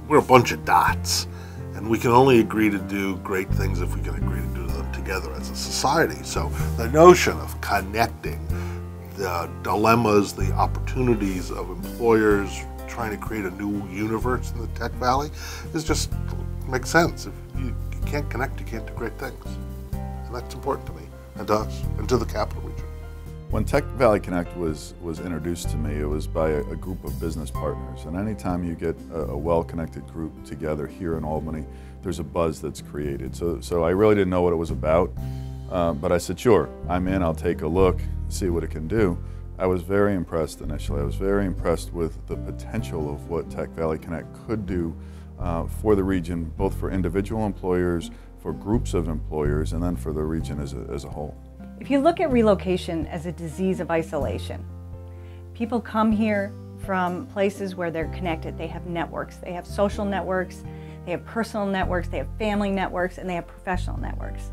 we're a bunch of dots, and we can only agree to do great things if we can agree to do them together as a society. So the notion of connecting the dilemmas, the opportunities of employers trying to create a new universe in the Tech Valley is just makes sense. If you can't connect, you can't do great things. And that's important to me and to us and to the capital region. When Tech Valley Connect was introduced to me, it was by a group of business partners. And anytime you get a well-connected group together here in Albany, there's a buzz that's created. So I really didn't know what it was about, but I said, sure, I'm in, I'll take a look, see what it can do. I was very impressed initially. I was very impressed with the potential of what Tech Valley Connect could do for the region, both for individual employers, for groups of employers, and then for the region as a whole. If you look at relocation as a disease of isolation, people come here from places where they're connected. They have networks. They have social networks, they have personal networks, they have family networks, and they have professional networks.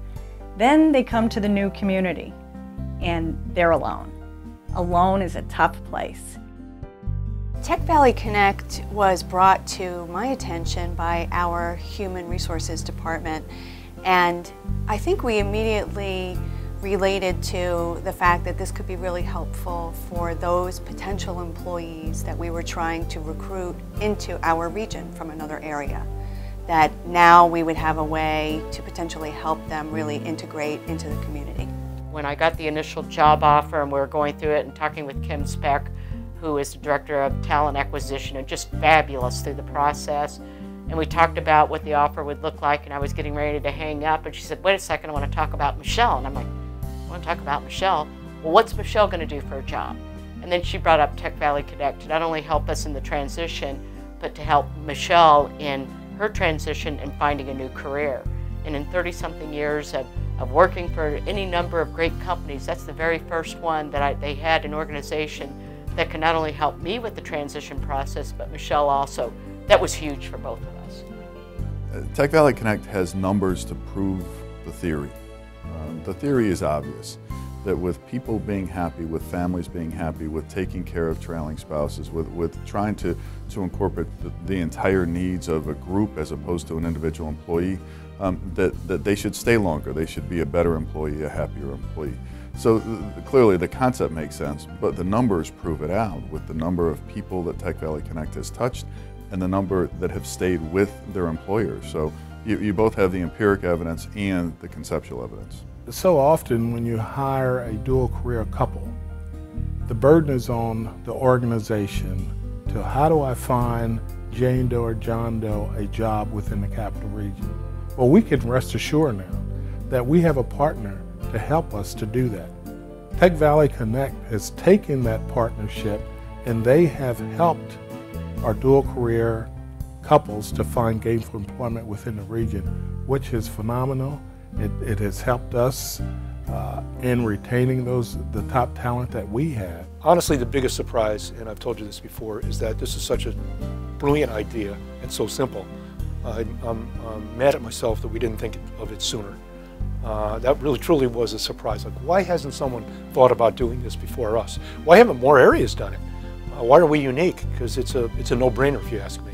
Then they come to the new community and they're alone. Alone is a tough place. Tech Valley Connect was brought to my attention by our Human Resources Department, and I think we immediately related to the fact that this could be really helpful for those potential employees that we were trying to recruit into our region from another area. That now we would have a way to potentially help them really integrate into the community. When I got the initial job offer and we were going through it and talking with Kim Speck, who is the Director of Talent Acquisition, and just fabulous through the process. And we talked about what the offer would look like, and I was getting ready to hang up, and she said, wait a second, I want to talk about Michelle. And I'm like, I want to talk about Michelle? Well, what's Michelle going to do for a job? And then she brought up Tech Valley Connect to not only help us in the transition, but to help Michelle in her transition and finding a new career. And in 30-something years of working for any number of great companies, that's the very first one that they had an organization that can not only help me with the transition process, but Michelle also. That was huge for both of us. Tech Valley Connect has numbers to prove the theory. The theory is obvious, that with people being happy, with families being happy, with taking care of trailing spouses, with trying to incorporate the entire needs of a group as opposed to an individual employee, that they should stay longer, they should be a better employee, a happier employee. So clearly the concept makes sense, but the numbers prove it out with the number of people that Tech Valley Connect has touched and the number that have stayed with their employers. So you both have the empiric evidence and the conceptual evidence. So often when you hire a dual career couple, the burden is on the organization to how do I find Jane Doe or John Doe a job within the capital region. Well, we can rest assured now that we have a partner to help us to do that. Tech Valley Connect has taken that partnership and they have helped our dual career couples to find gainful employment within the region, which is phenomenal. It has helped us in retaining the top talent that we have. Honestly, the biggest surprise, and I've told you this before, is that this is such a brilliant idea and so simple. I'm mad at myself that we didn't think of it sooner. That really truly was a surprise. Like, why hasn't someone thought about doing this before us? Why haven't more areas done it? Why are we unique? Because it's a no-brainer, if you ask me.